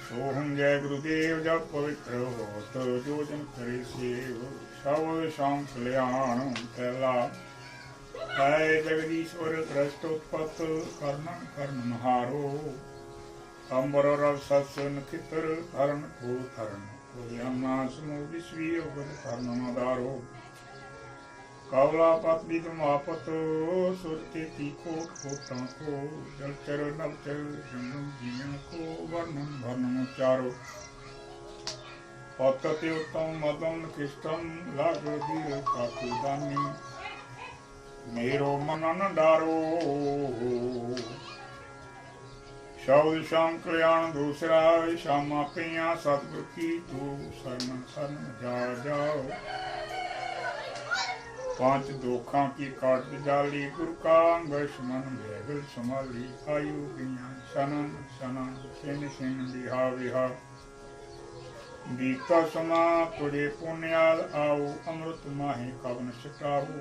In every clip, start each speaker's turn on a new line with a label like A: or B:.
A: सोहम जय गुरुदेव जब पवित्र हो तो जो जन करे सेव सब शाम कल्याण कैला है जगदीश्वर भ्रष्टोत्पत्त कर्णन कर्ण हारो अंबर रव सत्स नक्षत्र धरण को धरण कोयना समो विश्वीय धर्ण मदारो कवला पत्नी तुम आपत सुरते तीखो ठोटा को जलचर नलचर जंगम जिया को वर्णन वर्णन चारो पतते उत्तम मदम कृष्टम लागो धीर काकु दानी मेरो मनन डारो शब्द श्याम कल्याण दूसरा श्यामा पिया सतगुरु की तू शरण शरण जा जाओ पांच दोखा की काट जाली गुरु का अंगश मन भेगल संभाली आयु गैया सनन सनन सेन सेन बिहा बिहा बीता समा तुरे पुण्याल आओ अमृत माहे कवन सटाहु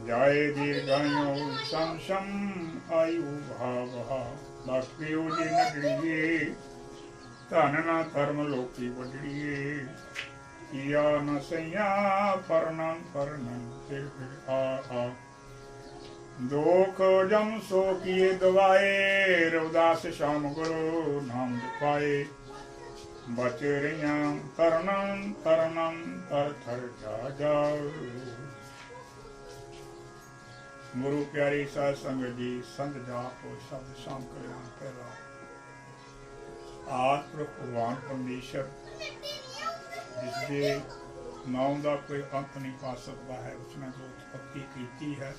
A: जाए दीर्घायो सम सम आयु भा भा बाष्पियो जी नगरिए धन न धर्म लोकी बडड़िए किया न सैया फरनन फरनन फिर आ दोख जम सो किए दवाए रविदास श्याम गुरु नाम पाए बच रहिया तरनन तरनन तर थर जा जाओ। गुरु प्यारी साध संगत जी संत जाप शब्द शाम कल्याण पहला आत्म भगवान परमेश्वर जिसके नाम का कोई अंत नहीं पा सकता है उसने जो उत्पत्ति की है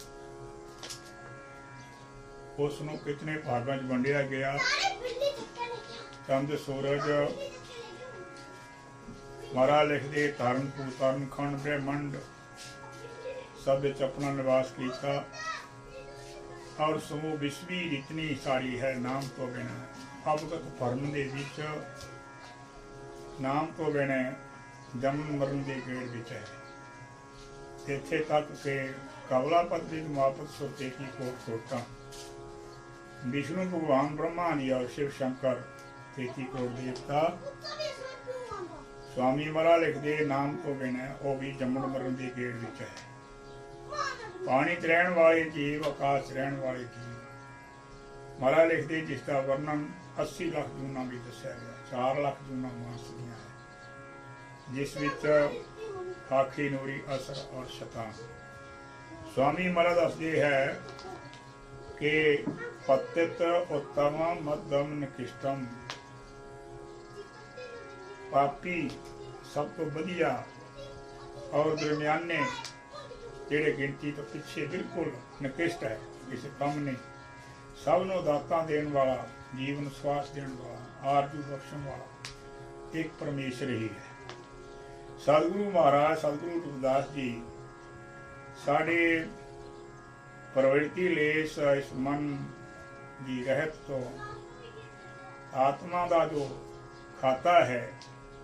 A: उसनों कितने भागों च वंडिया गया। चंद सूरज मारा लिखते धर्म भूतरण खंड ब्रह्मंड सब विच अपना निवास किया और समूह विश्वी जितनी सारी है नाम तो बिना अवगत भरम दे विच नाम तो बिना जन्म मरण के गेड़ विच है इत्थे तक के कवला पत्नी मापत सोते की कोट कोटा विष्णु भगवान ब्रह्मा जी और शिव शंकर तेती कोट देवता स्वामी मरा लिखते नाम तो बिना वह भी जम्मण मरण के गेड़ विच है। पानी च रहन वाले जीव आकाश च रहन वाले जीव मरा लिखते जिसका वर्णन 80 लाख जूना भी दसिया गया 4 लाख जूना मानस दियां है जिस विच खाखी नूरी असर और शतान। स्वामी मरा दसदे है कि पतित उत्तम मध्यम निकृष्टम पापी सब तो वधिया और दरम्याने जेड़े गिनती तो पिछे बिल्कुल निकृष्ट है किसी कम नहीं सबनों दाता देने वाला जीवन स्वास देने वाला आरजू बख्शण वाला एक परमेश्वर ही है। सतगुरु महाराज सतगुरु रविदास जी साढ़े प्रवृत्ति लेस इस मन की रहत तो आत्मा का जो खाता है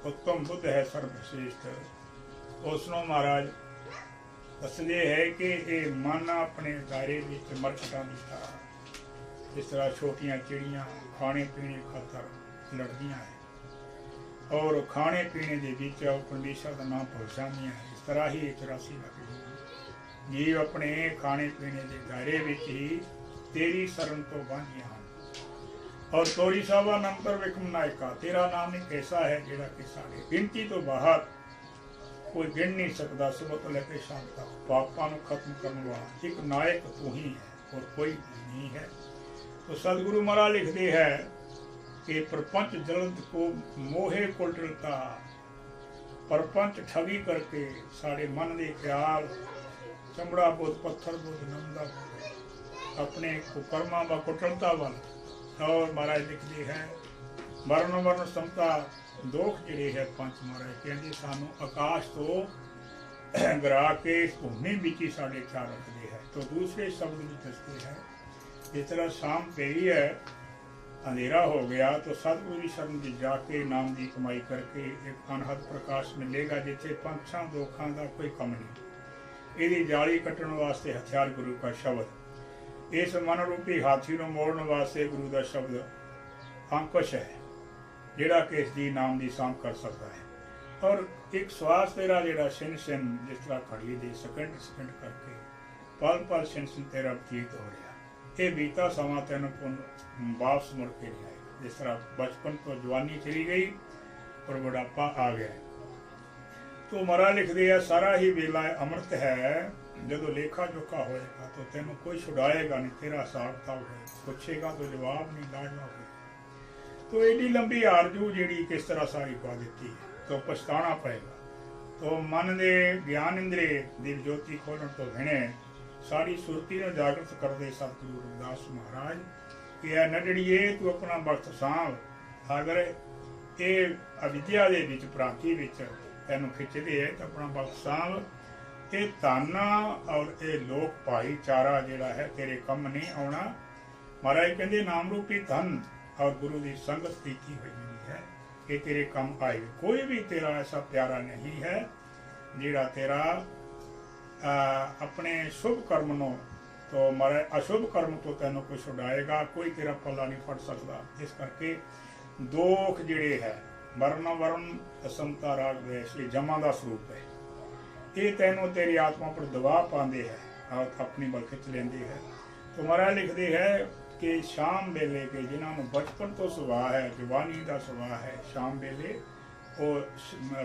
A: उत्तम बुद्ध है सर्वश्रेष्ठ उसनों महाराज दसदे है कि ये मन अपने दायरे में मरकटा की तरह जिस तरह छोटियां चिड़ियां खाने पीने खातर लड़दियां है और खाने पीने के बीच परमेश्वर का नाम भुल जाती है। इस तरह ही 84 लाख जीव अपने खाने पीने के दायरे में ही तेरी शरण तो बांधिया हैं और तोरी सावा नंतर विक्रम नायका तेरा नाम एक ऐसा है जिहड़ा कि सारे गिनती तो बाहर कोई गिन नहीं सकता सुबह तो लेकर शाम तक पापां नूं खत्म करने वाला एक नायक तू ही है और कोई नहीं है। तो सदगुरु महाराज लिखते हैं कि प्रपंच जलंत को मोहे कुलटता प्रपंच ठगी करके साढ़े मन के ख्याल चमड़ा बुद्ध पत्थर बुद्ध नंदा अपने कुकर्मा व कुटलता वाल और महाराज लिखते हैं मरण मरण समता दोख जिहड़े है पंच महाराज कहते सानू आकाश तो गिरा के भूमि विच ही साढ़े ख्याल रखते हैं। तो दूसरे शब्द में दसते हैं जिस तरह शाम पेरी है अंधेरा हो गया तो सतगुरु की शरण में जाके नाम की कमाई करके एक अनहद प्रकाश मिलेगा जिथे पंछा दोखा का कोई कम नहीं। यदि जाली कट्टण वास्ते हथियार गुरु का शब्द इस मन रूपी हाथी को मोड़न वास्ते गुरु का शब्द अंकुश है। ਜਿਹੜਾ ਕਿ ਇਸ ਦੀ ਨਾਮ ਦੀ ਸਾਂਭ ਕਰ ਸਕਦਾ ਹੈ। ਔਰ ਇੱਕ ਸਵਾਸ ਤੇਰਾ ਜਿਹੜਾ ਛਿਨ ਛਿਨ ਜਿਸ ਤਰ੍ਹਾਂ ਘੜੀ ਦੇ ਸਕਿੰਟ ਸਕਿੰਟ ਕਰਕੇ ਪਲ ਪਲ ਛਿਨ ਛਿਨ ਤੇਰਾ ਬਤੀਤ ਹੋ ਰਿਹਾ, ਇਹ ਬੀਤਾ ਸਮਾਂ ਤੈਨੂੰ ਵਾਪਸ ਮੁੜ ਕੇ ਨਹੀਂ ਆਏਗਾ। ਜਿਸ ਤਰ੍ਹਾਂ ਬਚਪਨ ਤੋਂ ਜਵਾਨੀ ਚਲੀ ਗਈ ਔਰ ਬੁਢਾਪਾ ਆ ਗਿਆ। ਤੋ ਮਰਾ ਲਿਖਦੇ ਆ ਸਾਰਾ ਹੀ ਵੇਲਾ ਅੰਮ੍ਰਿਤ ਹੈ, ਜਦੋਂ ਲੇਖਾ ਜੋਖਾ ਹੋਏਗਾ ਤਾਂ ਤੈਨੂੰ ਕੋਈ ਛੁਡਾਏਗਾ ਨਹੀਂ, ਤੇਰਾ ਹਿਸਾਬ ਕਿਤਾਬ ਹੈ, ਪੁੱਛੇਗਾ ਤਾਂ ਜਵਾਬ ਨਹੀਂ ਲਾਜਵਾ ਹੋਏਗਾ। ਤੋ ਏਡੀ ਲੰਬੀ ਆਰਜੂ ਜਿਹੜੀ ਕਿਸ ਤਰ੍ਹਾਂ ਸਾਰੀ ਪਾ ਦਿੱਤੀ ਹੈ, तो पछताना पड़ेगा। तो मन के ज्ञान इंद्रे दिव ज्योति खोलने तो भिने सारी सुरती ने जागृत कर दे सतगुरु रविदास महाराज कि यह नडड़िए तू अपना वक्त सांभ, अगर ये अविद्या दे विच भ्रांति विच तैनूं खिचदे है तो अपना वक्त सांभ। ये ताना और ये लोक भाईचारा जिहड़ा है तेरे कम नहीं आउणा। महाराज कहंदे नाम रूपी धन और गुरु की संगत कीती हुई है, ये तेरे कम आए। कोई भी तेरा ऐसा प्यारा नहीं है जिहड़ा तेरा अपने शुभ कर्म नो तो मारे अशुभ कर्म तो तेनों कोई छुड़ाएगा, कोई तेरा पल्ला नहीं फड़ सकता। इस करके दोख जिहड़े है वर्ण वर्ण असमता राग द्वेष ये जमा का स्वरूप है, ये तेनों तेरी आत्मा पर दबाव पाते है और अपनी बल खिच लेंदी है। तो महाराज लिखते है कि शाम वेले के जिन्होंने बचपन तो सुभाव है, जवानी का सुभाव है, शाम वेले वो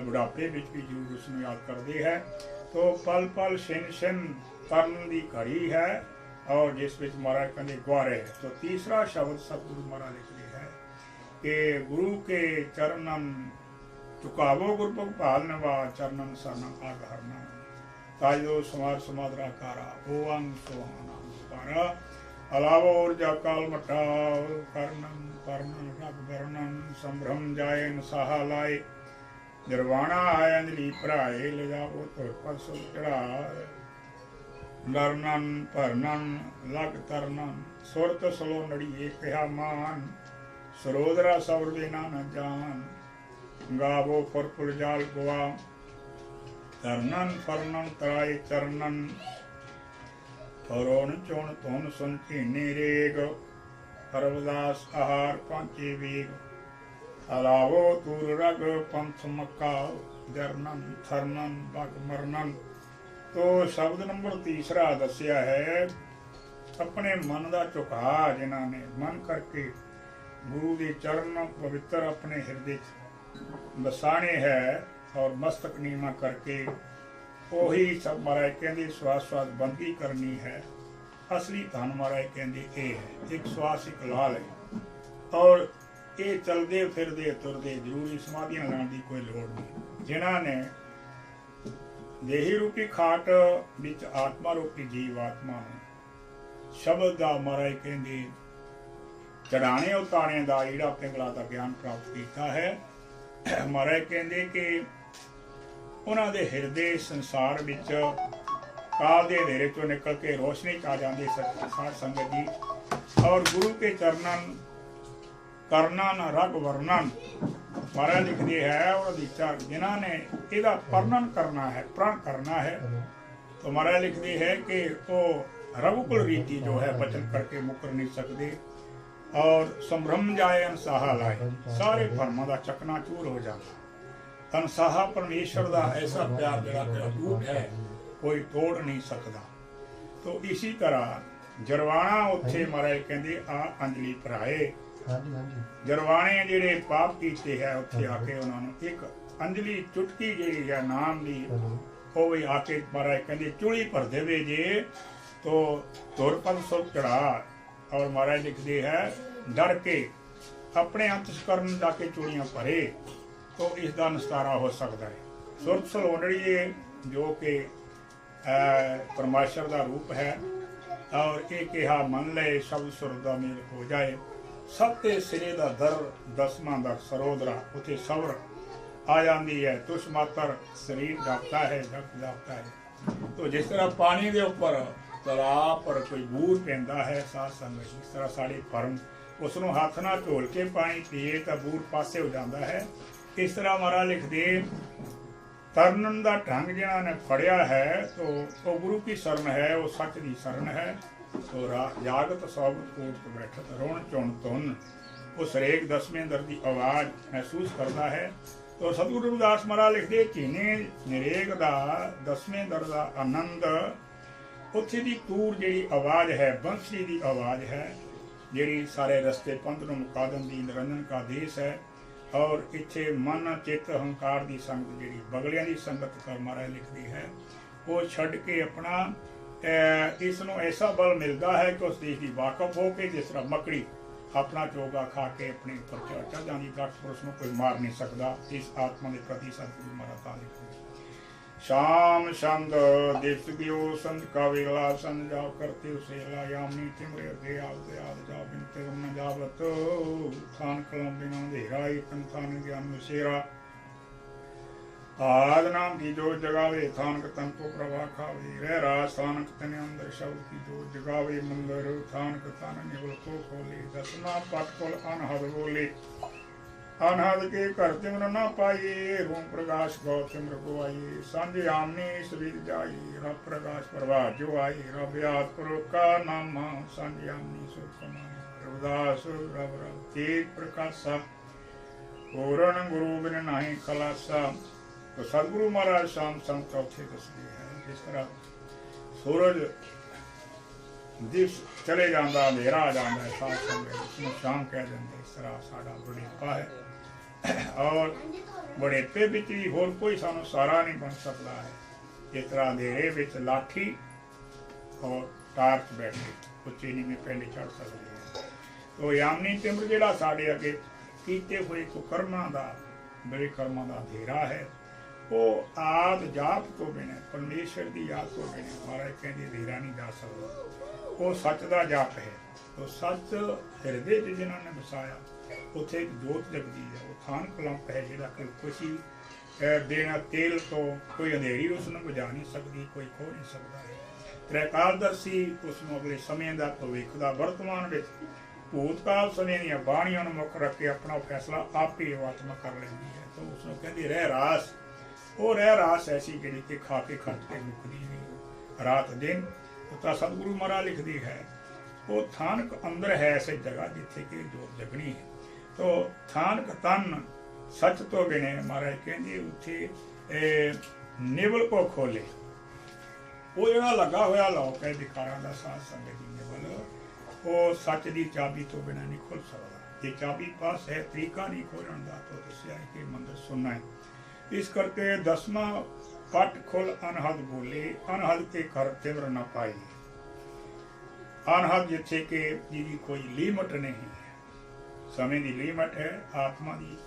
A: बुढ़ापे में भी जरूर उसमें याद करते हैं। तो पल पल छिन छिन तरन की घड़ी है और जिस विच महाराज कहते गुआरे है। तो तीसरा शब्द सतगुरु महाराज लिखते हैं कि गुरु के चरणन चुकावो गुरु भगपाल नवा चरणन सरना आधारना ताजो समार समादरा कारा ओ अंग सोहाना पारा अलावो ऊर्जा काल मटाव कर्णन पर्णन रग वर्णन संभ्रम जायन सहा लाए निर्वाणा आय अंजलि भराए ले जाओ तो परसों चढ़ा लरनन भरनन लग तरनन सुरत सलो नड़िए कहा मान सरोदरा सवर देना न जान गावो फुरपुर जाल गुआ तरनन फरनन तराए चरणन फरोन चोन तोन सुन चीने रेग रविदास आहार पांचे वेग अलावो तूर रग पंथ मक्का जरनन थरनन बग मरनन। तो शब्द नंबर तीसरा दसिया है अपने मन का झुका जिन्होंने मन करके गुरु के चरण पवित्र अपने हृदय बसाने है और मस्तक नीमा करके ਉਹੀ सब महाराज कहते श्वास श्वास बंदी करनी है। असली धन महाराज कहते ये है, एक श्वास एक लाल है और ये चलते फिरते तुरते जरूरी समाधियां लाने की कोई लोड़ नहीं। जिन्होंने देही रूपी खाट विच आत्मा रूपी जीव आत्मा शब्द का महाराज कहते चढ़ाने उतारने का जिहड़ा पिंगला का ज्ञान प्राप्त किया है। महाराज कहते कि उन्होंने दे हृदय संसार विच काल के अंधेरे चो निकल के रोशनी आ जाती साध संगत जी। और गुरु के चरणन करनन रग वर्णन महाराज लिखते है और जिन्होंने इसका वर्णन करना है प्रण करना है। तो महाराज लिखते है कि वो रघुकुल रीति जो है वचन करके मुकर नहीं सकते और संभ्रम जाए सहा लाए सारे भरमां का चकनाचूर हो जाता। तनसाहा परमेश्वर का ऐसा प्यार जिहड़ा अटूट है कोई तोड़ नहीं सकता। तो इसी तरह जरवाणा उत्थे महाराज कहते आ अंजलि भराए। जरवाणे जिहड़े पाप कीते है उत्थे आके उन्होंने एक अंजलि चुटकी जिहड़ी है नाम दी वो भी आके महाराज कहते चूड़ी भर देवे जे तो तुर पर सुर चढ़ा। और महाराज लिखते है डर के अपने अंतस्करण जाके चूड़ियां भरे तो इसका निस्तारा हो सकता है। सुरत सलोनड़ी जो कि परमेश्वर का रूप है और ये कहा मन ले शब्द सुर का मेल हो जाए। सबके सिरे का दर दसवां दर सरोदरा उसे सवर आ जाती है। तुष मात्र शरीर जापता है जप जापता है। तो जिस तरह पानी के उपर तालाब पर कोई बूर पैंदा है साथ संगत जिस तरह साड़ी फर्म उसनों हाथ ना ढोल के पानी पीए तो बूर पासे हो जाता है। इस तरह महाराज लिखते तरनन का ढंग जिन्होंने फड़िया है तो वो गुरु की शरण है, वो सच की शरण है। तो जागत सौगत कोट बैठत रोण चुन तुन उस हरेक दसवें दर की आवाज़ महसूस करता है। तो सतगुरु रविदास महाराज लिखते चीने नरेक का दसवें दर का आनंद उत्थे दी तूर जिहड़ी आवाज़ है, बंसरी की आवाज़ है, जिहड़ी सारे रस्ते पंथ नूं मुका दिंदी, निरंजन का देश है। और इत्थे मन चित अहंकार की संगत जिहड़ी बगलियां की संगत कर महाराज लिखती है, वो छड्ड के अपना इसनों ऐसा बल मिलता है कि उस देश की वाकफ हो के जिस तरह मकड़ी अपना चोगा खा के अपने ऊपर चढ़ जाती, दक्ष पुरुष को कोई मार नहीं सकता। इस आत्मा के प्रति सतगुरु महाराज लिखते शाम संग दिस दियो संत का वेला संत जाओ करते उसेला यामी तिमरे अगे आग याद जाओ बिनते न जावत थान कलम बिना अंधेरा तन थान ज्ञान विशेरा आद नाम की जो जगावे थानक तन को प्रभा खावे रह राज थानक तन अंदर शब्द की जो जगावे मंगर थानक तन निवल को खोले दसना पट कुल अनहद बोले अनहद के कर तिमर न पाइए रूम प्रकाश गौ तिमर को आइए सांझे आमने शरीर जाइए रब प्रकाश प्रभा जो आई रब याद करो का नाम सांझे आमने सुख कमाए रविदास रब रब तेज प्रकाशा पूर्ण गुरु बिन नाही खलासा। तो सतगुरु महाराज शाम संग चौथे दसदे हैं जिस तरह सूरज दिस चले जाता अंधेरा आ जाता है सात संगे उसमें शाम कह देंगे। इस तरह साड़ा बुढ़ेपा है और बुढ़ेपे विच भी होर कोई सानू सारा नहीं बन सकता है। जिस तरह अंधेरे विच लाठी और टार्च बैठे उच्ची नीवी पिंड चढ़ सकते हैं। तो यामनी तिमर जिहड़ा साडे अगे कीते हुए कुकर्मां दा बड़े कर्मां दा अंधेरा है, वो आद जाप तो बिना परमेश्वर की याद तो बिना महाराज कहते अंधेरा नहीं जा सकता। वो सच का जाप है। तो सच हृदय जिन्होंने बसाया उत्थे एक जोत जगदी है। वो थान कलंप है जिहड़ा कि खुशी देना तेल तो कोई अंधेरी उसनों बुझा नहीं सकती, कोई खो नहीं सकता है। त्रैकालदर्शी उसनों अगले समय का भविख का वर्तमान में भूतकाल समय दी बाणियों मुख रख के अपना फैसला आप ही आत्मा कर लेंदी है। तो उसनों कहती रह रास, वो रह रास ऐसी जिहड़ी कि खा के खर्च के मुकदी नहीं रात दिन। तो सतगुरु महाराज लिखती है वो थानक अंदर है ऐसे जगह जिथे कि जोत जगनी है। तो थानक तन सच तो बिने महाराज कहते उत्थे निवल को खोले। वो जड़ा लगा हुआ लौक है विकारां दा साथ संगत दी निवल, वो सच की चाबी तो बिना नहीं खुल सकता। ये चाबी पास है, तरीका नहीं खोलने का। तो दसिया कि मंदिर सुनना है। इस करके दसवां पट खुल अनहद बोले अनहद के कर तिमर न पाई। अनहद जिथे के जिहदी कोई लीमट नहीं है, समय की लीमट है, आत्मा की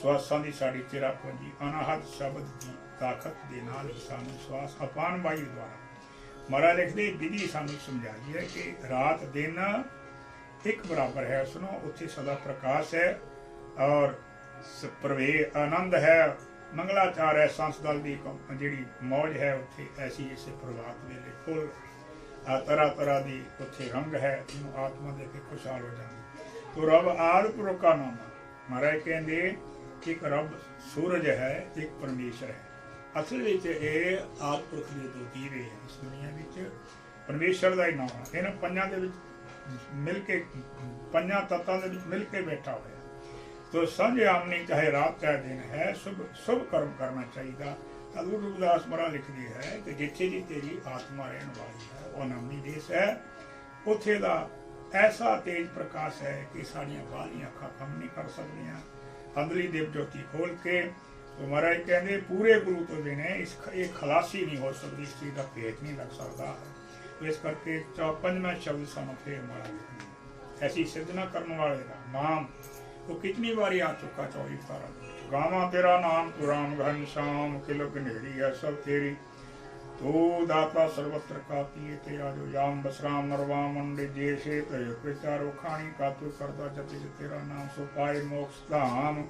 A: श्वासां की साड़ी चिरा पूंजी अनहद शब्द की ताकत के नाल सानू श्वास अपान वायु द्वारा महाराज लिखते विधि सानू समझाई है कि रात दिन एक बराबर है, उसनों उत्थे सदा प्रकाश है और प्रवे आनंद है, मंगलाचार है, सांस दल की जी मौज है उत्थे ऐसी इसे प्रभात वेले फुल तरह तरह की उत्थे रंग है, जिन्होंने आत्मा देख के खुशहाल हो जाए। तो रब आद पुरख का नाम महाराज कहते एक रब सूरज है, एक परमेश्वर है। असल में ये आद पुरख के दो दीवे है इस दुनिया में, परमेश्वर का ही नाम है। इन्होंने पंजां दे विच मिल के पंजां तत्तां दे विच मिल के बैठा हुआ। तो संझ आमनी चाहे रात चाहे दिन है, शुभ शुभ कर्म करना चाहिए। सतगुरु रविदास महाराज लिखती है कि जिथे जी तेरी आत्मा रहने वाली है वह नामी देश है, उत्थे दा ऐसा तेज प्रकाश है कि साड़ियाँ बालियाँ अखा कम नहीं कर सकदियाँ। अंदरली देव ज्योति खोल के तो महाराज कहते पूरे गुरु तो बिने इस एक खलासी नहीं हो सकती, इस चीज़ का भेद नहीं लग सकता। तो इस करके पंजवां शब्द सानू फिर महाराज ऐसी सिद्धना करने वाले का नाम वो कितनी बारी आ चुका 24 पारा। गावा तेरा नाम तू राम घन श्याम किलक नेड़ी है सब तेरी, तू दाता सर्वत्र का पिए तेरा जो याम बसराम नरवा मंडे जैसे प्रचारो खानी का तू करदा जपि तेरा नाम सो पाए मोक्ष धाम।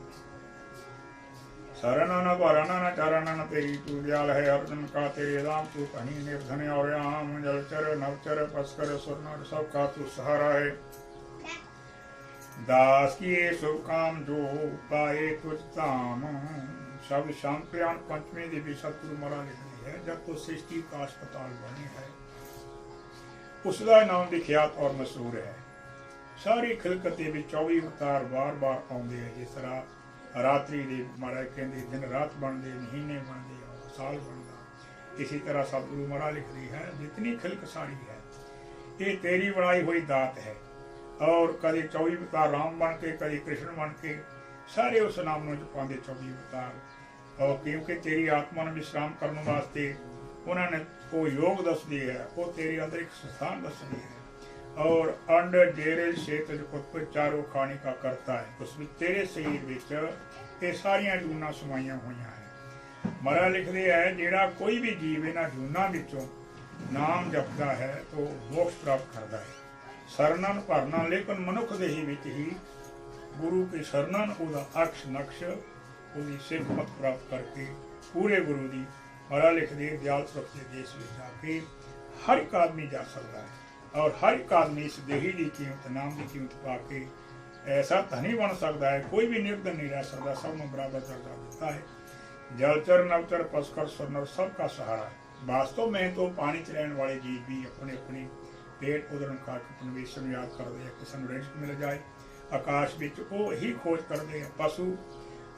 A: शरण न भरण न चरण न तेरी तू दयाल है, अर्जुन का तेरे राम तू कहीं निर्धन और आम जलचर नवचर पस्कर सुर नर सब का तू सहारा है। दास किए शुभ काम जो पाए तुझ धाम। शब्द शाम कल्याण पंचमी देवी सतगुरु महाराज लिखती है जब तो सृष्टि का अस्पताल बनी है उसका नाम विख्यात और मशहूर है। ਸਾਰੀ ਖਿਲਕਤ ਦੇ ਵਿੱਚ 24 ਅਵਤਾਰ ਬਾਰ-ਬਾਰ ਆਉਂਦੇ ਆ। ਜਿਸ ਤਰ੍ਹਾਂ ਰਾਤਰੀ ਦੇ ਮਹਾਰਾਜ ਕਹਿੰਦੇ ਦਿਨ ਰਾਤ ਬਣਦੇ, ਮਹੀਨੇ ਬਣਦੇ, ਸਾਲ ਬਣਦਾ। ਇसी तरह सतगुरु महाराज लिखती है जितनी खिलक सारी है ये तेरी बनाई हुई दात है। और कभी 24 अवतार राम बन के, कभी कृष्ण बन के, सारे उस नाम में पाते 24 अवतार। और क्योंकि तेरी आत्मा ने विश्राम करने वास्ते उन्होंने वो योग दसदी है, वो तेरी अंतरिक्ष स्थान दसदी है। और अंड जेरे क्षेत्र उत्पत्ति चारों खाने का करता है, उसमें तेरे शरीर विच ये सारिया जूना समाइया हुई हैं। महाराज लिखते हैं जिहड़ा कोई भी जीव इन्हां जूना विचों नाम जपदा है तो मोक्ष प्राप्त करता है। शरणन भरना लेकिन मनुख देही विच ही गुरु के शरणन उहदा अक्ष नक्श उहदी सिफत प्राप्त करके पूरे गुरु दी महाराज लिखते दयालपुर के देश में जाके हर एक आदमी जा सकता है। और हर एक आदमी इस देही की कीमत नाम की कीमत पा के ऐसा धनी बन सकता है। कोई भी निर्धन नहीं रह सकता, सबनों बराबर दर्जा देता है। जलचर नवचर पशुकर सुनर सबका सहारा है। वास्तव में तो पानी च रहने वाले जीव भी अपने अपने पेट उदरण का परमेश्वर याद करते हैं कि सानू रिज़्क मिल जाए। आकाश विच वो ही खोज करते हैं। पशु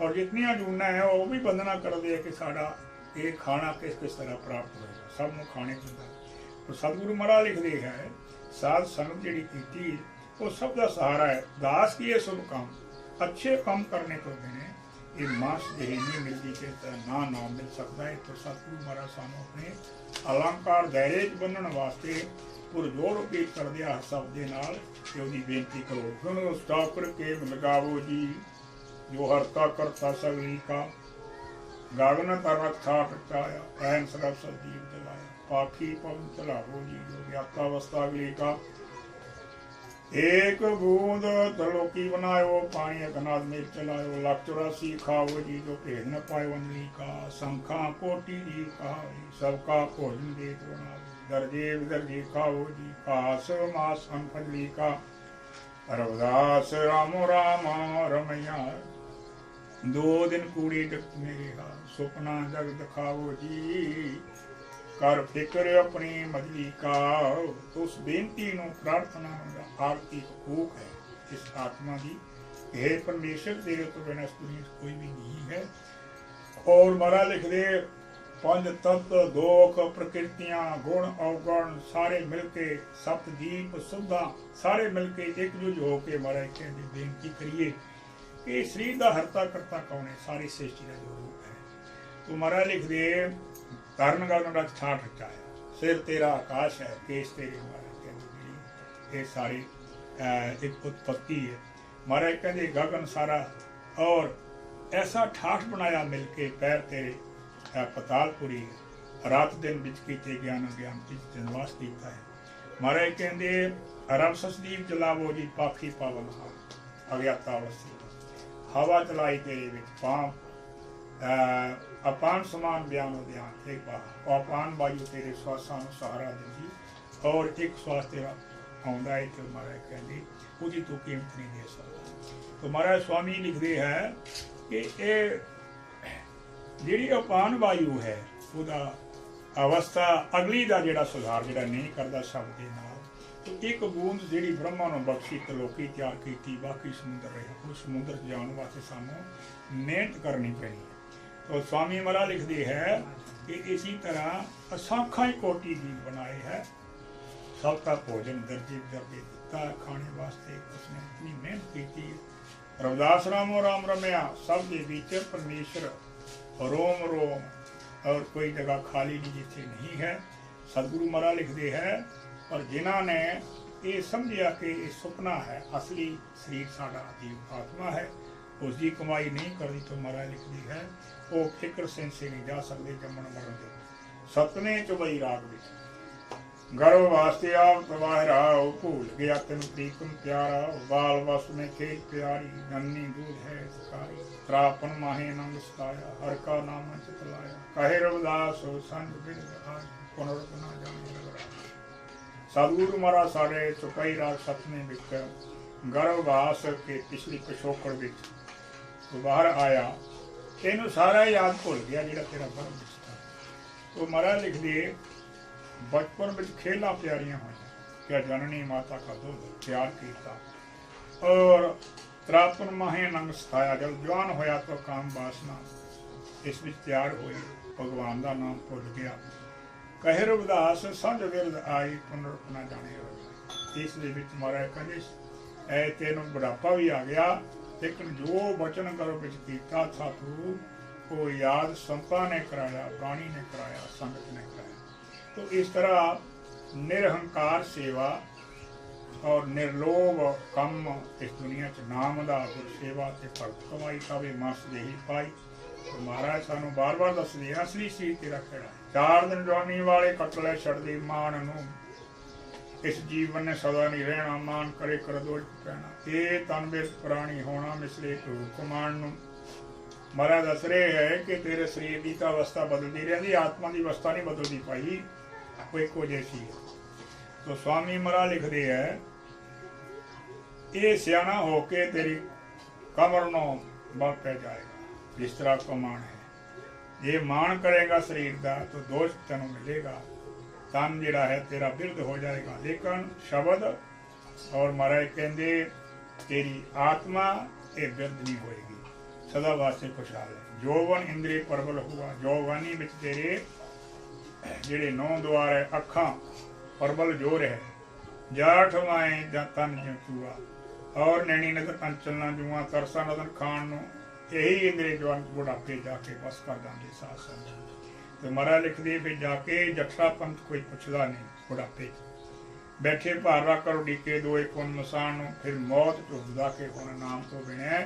A: और जितनियां जूना है वो भी वंदना करते हैं कि साडा ये खाना किस किस तरह प्राप्त होगा, सब नूं खाने दिंदा। तो सतगुरु महाराज लिखते हैं साध संगत जिहड़ी कीती वो सब का सहारा है। दास की ये शुभ काम अच्छे काम करने तो बिना ये मांस देही नहीं मिलती कि ना नाम मिल सकता है। तो सतगुरु महाराज सानू अपने अलंकार दायरे च बन्नण वास्ते पुरजोर अपील करदे हर शब्द दे नाल कि उहदी बेनती करो। सुनो ठाकुर के लगावो जी जो हरता करता सगली का, गागन तरक ठाट चाया ऐन सरब सजीव जलाया, पाखी पवन चलावो जी जो व्याप्ता अवस्था अगली का। एक बूंद त्रिलोकी बनायो पानी अगनाद में चलायो, लाख 84 खाओ जी जो भेद न पायो अंजलि का। शंखा कोटि जी कहाओ सबका भोजन दे दर्जे विदर्जे खाओ जी, कास मास अंफली का। रविदास रामो राम रमैया 2 दिन कूड़ी जगत मेरे हाल, सुपना जग दिखाओ जी कर फिक्र अपनी मजली का। तो उस बेनती नूं प्रार्थना आरती भूख है इस आत्मा की। हे परमेश्वर तेरे तो बिना इस दुनिया से कोई भी नहीं है। और महाराज लिख दे 5 तत्व दोख प्रकृतियां गुण अवगुण सारे मिलके सप्तदीप सुधा सारे मिलके एकजुट होके महाराज कहते बेनती करिए कि शरीर का हरता करता कौन है, सारी सृष्टि का जो रूप है। तो महाराज लिख दे तरण गगन रच ठाठ रचाया, सिर तेरा आकाश है, केस तेरे महाराज कहते ये सारी एक उत्पत्ति है। महाराज कहते गगन सारा और ऐसा ठाठ बनाया मिलके पैर तेरे पतालपुरी रात दिन बिच कीते ज्ञान ज्ञान दिन वास कीता है। महाराज कहते रब ससदीप जलावो जी पाखी पावन अज्ञाता अवस्थी, हवा चलाई तेरे विच पां अपान समान बयान ध्यान थे अपान वायु तेरे श्वासां नूं सहारा दिंदी। और एक श्वास तेरा आउंदा है तो महाराज कहते उसकी तू कीमत नहीं दे सकता। तो महाराज स्वामी लिखते हैं कि ये जिहड़ी अपान वायु है उसका अवस्था अगली का जिहड़ा सुधार जिहड़ा नहीं करता शब्द दे नाल। तो एक बूंद जिहड़ी ब्रह्मा नूं बख्शी त्रिलोकी तैयार की बाकी समुद्र रहा, उस समुद्र जाने वास्ते सानूं मेहनत करनी पैनी। तो स्वामी महाराज लिखते हैं कि इसी तरह असंख्य कोटि जीव बनाए हैं, सबका भोजन दर्जे दर्जे दिता खाने वास्ते उसने इतनी मेहनत की थी। रविदास रामो राम रमया सब के बीच परमेश्वर रोम रोम और कोई जगह खाली नहीं जिथे नहीं है। सतगुरु महाराज लिखते हैं पर जिन्हों ने ये समझिया कि ये सुपना है, असली शरीर साडा जीव आत्मा है, उसकी कमाई नहीं करती। तो महाराज लिखती है वो फिक्र सिंह से नहीं जा सकते जमन मरण दे। सतवें चौबई राग विच गर्व वास्ते आप तबाहरा भूल गया तेन प्रीतम प्यारा, बाल वस में खेल प्यारी नन्नी दूध है सकारी, त्रापन माहे नंद सताया हर का नाम चितलाया, कहे रविदास संग बिन पुनर्त ना जाने लगा। सतगुरु महाराज साढ़े चौपाई राग सतवें विच गर्भवास के पिछली पिछोकड़ विच बाहर आया, तेनू सारा याद भुल गया जिहड़ा तेरा बरम था। तो महाराज लिख दिए बचपन में खेला प्यारियां हुई क्या जननी माता का दूध प्यार किया और तरापन माहे नंग सताया। जब जवान होया तो काम वासना इस विच त्यार हुई, भगवान का नाम भुल गया। कहे रविदास संज विरद आई, पुनर ना जाने होया। इस दे विच महाराज कहंदे ऐ तेनों बुढ़ापा भी आ गया, लेकिन जो वचन गर्भ विच कीता था तू वो याद संतां ने कराया, बाणी ने कराया, संगत ने कराया। तो इस तरह निरहंकार सेवा और निर्लोभ कम इस दुनिया च नाम दा गुर सेवा ते भगत कमाई कावे मस देही पाई। तो महाराज सानू बार बार दसदे असली शरीर तेरा किहड़ा है। 4 दिन जवानी वाले कट लै छड़दे मान नू, इस जीवन ने सदा नहीं रहना, मान करे कर दो कहना। ये तन बिरत प्राणी होना मिसले हुकमान नू। महाराज दस रहे है कि तेरे शरीर की तो अवस्था बदलती रहती, आत्मा की अवस्था नहीं बदलती पाई, वो एको जैसी है। तो स्वामी महाराज लिखते हैं ये सियाना होके तेरी कमर नो बल पै जाएगा, जिस तरह को मान है। ये मान करेगा शरीर का तो दोष तेन मिलेगा, तन जिहड़ा है तेरा बिरध हो जाएगा। लेकिन शब्द और महाराज कहते तेरी आत्मा ये बिरध नहीं होएगी, सदा वास्ते खुशहाल है। जौवन इंद्रिय प्रबल हुआ, जौवानी विच तेरे जिहड़े 9 द्वार है, अखां प्रबल जोर है। जाठ माए तन जो चूआ, और नैनी नदर कंचल ना जुआ, तरसा नदन खान नू। यही इंद्रिय जवान बुढ़ापे जाके बस कर देंगे साथ साथ। तो महाराज लिखते फिर जाके जठरा पंथ कोई पुछदा नहीं, बुढ़ापे बैठे भारा करो डीके दोए पुन मसान। फिर मौत ढूंढदा के हुण नाम तो बिना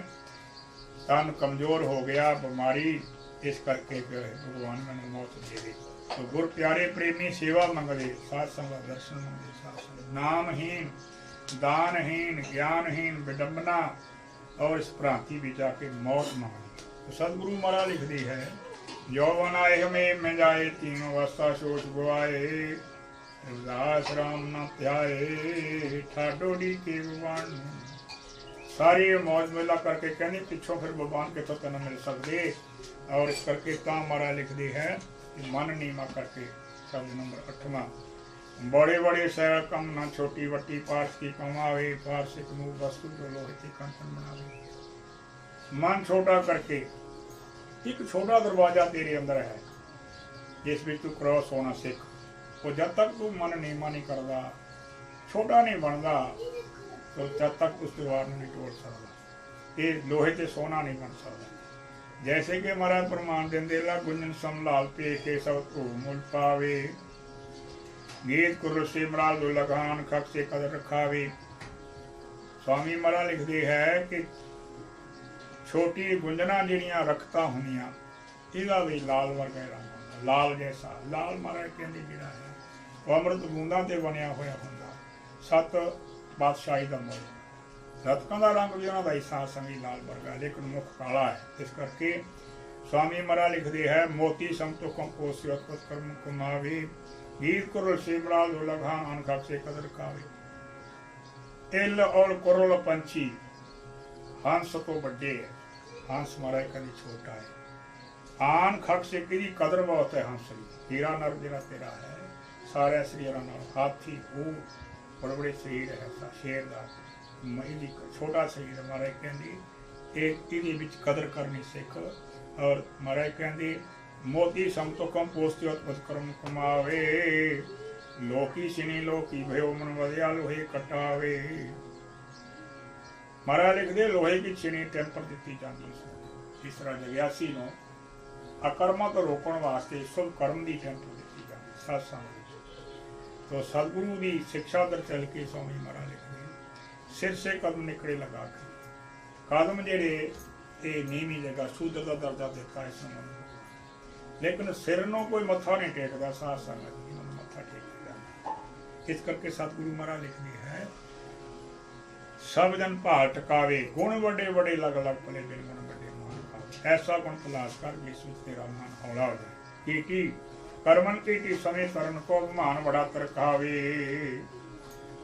A: तन कमजोर हो गया, बीमारी इस करके भगवान मैंने मौत दे दी। तो गुर प्यारे प्रेमी सेवा मंगदे, साध संगत दर्शन मंगदे, साध संगत नामहीन दानहीन ज्ञानहीन विडंबना और इस भ्रांति भी जाके मौत मांगनी। तो सदगुरु महाराज लिखती है यौवन आए हमें में जाए, तीनों अवस्था सोच गवाए। रविदास राम न त्याए, ठाडो डी के भगवान। सारी मौज मेला करके कहनी पिछों फिर भगवान के तो तेन मिल सकते। और इस करके ता महाराज लिखती है कि मन नीमा करके। शब्द नंबर 8वां बड़े बड़े सैल कम ना छोटी वटी, पार्स की कमावे पार्सिक मुँह वस्तु जो लोहे की कंचन बनावे। मन छोटा करके एक छोटा दरवाजा तेरे अंदर है जिस विच तू क्रॉस होना सीख। तो जब तक तू मन नीमा नहीं करता, छोटा नहीं बनता, तो जब तक उस दीवार नहीं तोड़ सकता। ये लोहे से सोना नहीं बन सकता। जैसे कि महाराज प्रमाण देंदे ला गुंजन समलाल पे के सब को मूल पावे। गीत कुर से मराल दो लगान खक से कदर रखावे। स्वामी महाराज लिखते है कि छोटी गुंजना जिहड़ियां रखता होंदियां इहदा भी लाल वर्गा रंग होंदा, लाल जैसा। लाल महाराज कहंदे जिहड़ा है वो अमृत बूंदां ते बनिया होया हुंदा, 7 बादशाही दा मुल। रतकां दा रंग भी उन्हां दा साथ संगी लाल वर्गा, लेकिन मुख काला है। इस करके स्वामी महाराज लिखते है मोती समतो कंपोस कर्म कुमावे। गीत कुरल सिमराल लगान अनखक से कदर खावे। इल और कुरल पंछी हंस तो बड़े है, हंस महाराज कभी छोटा है। आन खक से की कदर बहुत है हंस की। हीरा नर जिहड़ा तेरा है सारे शरीर हाथी ऊंट बड़े बड़े शरीर है, शेर का महिली छोटा शरीर है। महाराज कहती एक विच कदर करनी सीख। और महाराज कहती मोती समतो कम पोस्ते उत्पत कर्म कमावे। लोकी सिनी लोकी भयो मन वधिया लोहे कटावे। महाराज लिखते लोहे की छिनी टेंपर दी जाती है। इस तरह जग्यासी नूं अकर्मा तो रोकण वास्ते शुभ कर्म की टेंपर दी जाती सत्संग। तो सतगुरु की शिक्षा दर चल के स्वामी महाराज लिखते सिर से कदम निकले लगा के। कदम जेड़े ये नीवी जगह शूद्र का दर्जा देता है इस संबंध, लेकिन सिर नो कोई मत्था नहीं टेकता, साथ संगत मत्था टेक। इस करके सतगुरु महाराज लिखते है सब जन भाल टकावे। गुण बड़े बड़े लग लग पले बिन गुण बड़े मान खावे। ऐसा गुण तलाश कर जिस विच तेरा मन हौला हो जाए। कीटी करमन कीटी समय करन को मान बड़ा तरकावे।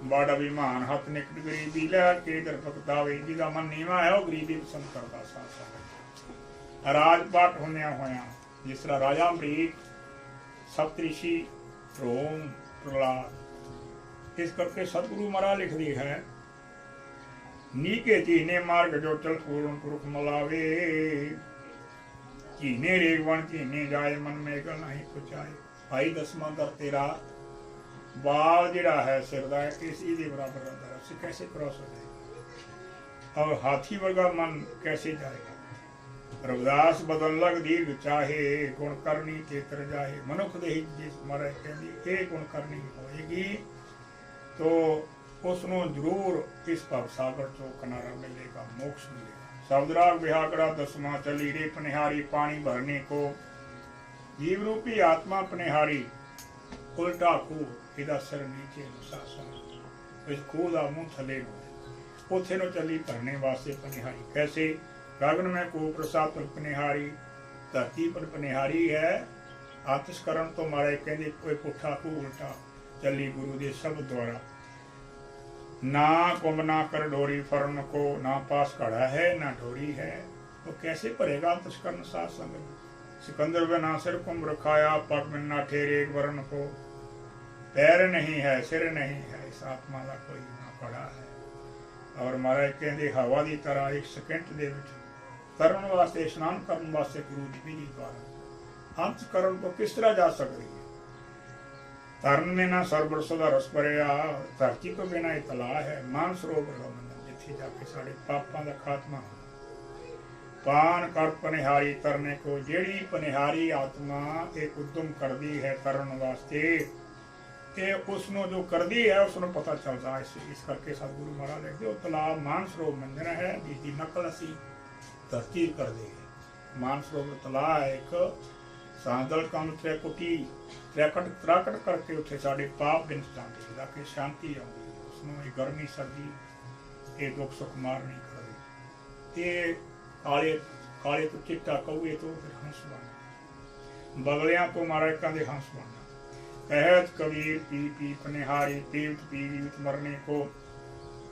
A: बड़ा अभिमान हथ निकट गरीबी लै के दर भगतावे। जिहदा मन नीवा है वह गरीबी पसंद करता। साथ संगत राजपाट होंदियां होया जिस तरह राजा अमरीक सप्तऋषि रोम प्रहलाद। इस करके सतगुरु महाराज लिखती है नीके चीने मार्ग जो चल पूर्ण पुरुष मलावे, चीने रेगवन चीने जाए मन में गल नहीं कुछ आए। भाई दसवां दर तेरा बाल जिहड़ा है सिर दा इसी दे बराबर अंदर उसे कैसे क्रॉस हो जाएगा, और हाथी वर्गा मन कैसे जाएगा। रविदास बदन लग दीर्घ चाहे, गुण करनी चेतर जाहे। मनुख दे जिस मारे कहंदी ये गुण करनी होएगी तो उसनों जरूर इस भव सागर चो किनारा मिलेगा, मोक्ष मिलेगा। शब्दराग बिहागड़ा दसवां चली रे पनिहारी, पानी भरने को जीव रूपी आत्मा पनिहारी। उल्टा खूह इहदा सिर नीचे नुसासन, इस खूह का मुंह थले उथे नु चली भरने वास्ते पनिहारी। कैसे गगन में को प्रसाद पर पनिहारी, धरती पर पनिहारी है। आतिश करन तो मारे कहंदे कोई पुठा खूह उल्टा चली गुरु दे शब्द द्वारा। ना कुंभ ना कर डोरी फरन को, ना पास घड़ा है ना डोरी है, तो कैसे भरेगा अंतस्करण साथ संग। सिकंदर बिना सिर कुंभ रखाया, पग में ना ठेरे एक वरण को। पैर नहीं है सिर नहीं है, इस आत्मा का कोई ना पड़ा है। और महाराज कहते हवा की तरह एक सेकंड दे विच तरन वास्ते इशनान करने वास्ते गुरु की विधि द्वारा अंतस्करण तो किस तरह जा सकती है। तरन में ना सरबरसों का रस भरिया, धरती तो बिना ही तला है। मान सरोवर का मंदिर जिथे जाके साढ़े पापों का खात्मा हो। पान कर पनिहारी तरने को, जेड़ी पनिहारी आत्मा एक उद्यम करती है तरन वास्ते, ते उसनो जो करती है उसनो पता चलता है। इस करके सतगुरु महाराज लिखते हो तलाब मानसरोवर मंदिर है जिसकी नकल असी धरती कर दी है। मानसरोवर तलाब है एक सांदल कम त्रिकुटी त्राकट करके उत्थे साढ़े पाप बिन जाते ताकि शांति आती है। उसमें गर्मी सर्दी ये दुख सुख मार नहीं करते। ये काले काले तो चिट्टा कौए तो फिर हंस बनना, बगलियां तो महाराज कहते हंस बनना। कहत कबीर पी पी पनिहारी, पीवत पीवत मरने को।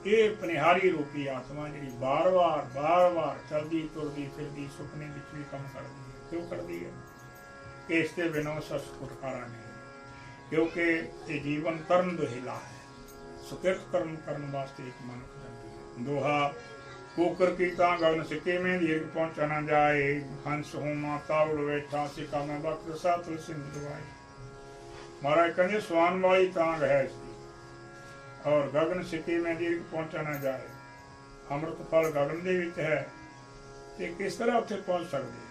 A: ये पनिहारी रूपी आत्मा जी बार बार चलती तुरती फिरती सुपने विच भी कम करती है। क्यों करती है कि इसके बिना सच छुटकारा नहीं, क्योंकि ये जीवन कर्म दुहिला है। सुकृत कर्म करने वास्ते एक मनुख जन्मी है। दोहा कुकर की गगन सिक्के में दीर्घ पहुंचा न जाए, हंस हूँ माता उड़ बैठा सिका में वक्त सात सिंध दुआई। महाराज कहते स्वान वाली तांग है इसकी, और गगन सिक्के में दीर्घ पहुंचा न जाए। अमृत फल गगन दे विच है, ये किस तरह उत्थे पहुंच सकती है।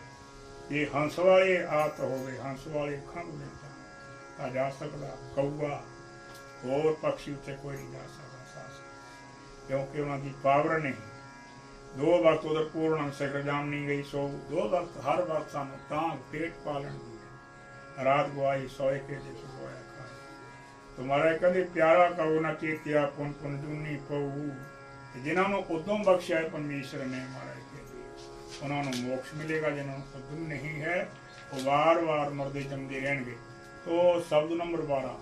A: ये हंस वाले आत हो गए, हंस वाले खंभ मिलता जा सकता। कौआ और पक्षी उत्थे कोई नहीं जा सकता, क्योंकि उन्होंने पावर नहीं। दो वक्त उधर पूर्ण सिखर जामनी गई सो, दो वक्त हर वक्त सानू तांग पेट पालन दी है। रात गुआई सोए के जे सुबोया खा। तो महाराज कहते प्यारा कहो न चेतिया पुन पुन जूनी पऊ। जिन्होंने उद्यम बख्शिया है परमेश्वर ने, महाराज कहते उन्होंने मोक्ष मिलेगा। जिन्होंने उद्यम नहीं है वो बार बार मरदे जमदे रहेंगे। तो शब्द नंबर 12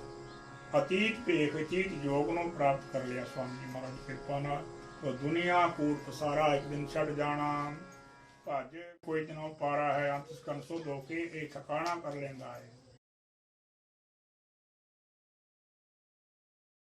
A: अतीत भेख अतीत योग ਨੂੰ प्राप्त कर लिया स्वामी जी महाराज की कृपा नाल। तो दुनिया कूट पसारा एक दिन छड़ जाना, भज कोई दिनों पारा है अंत स्कंद सुध होके ये ठिकाना कर लेंदा है।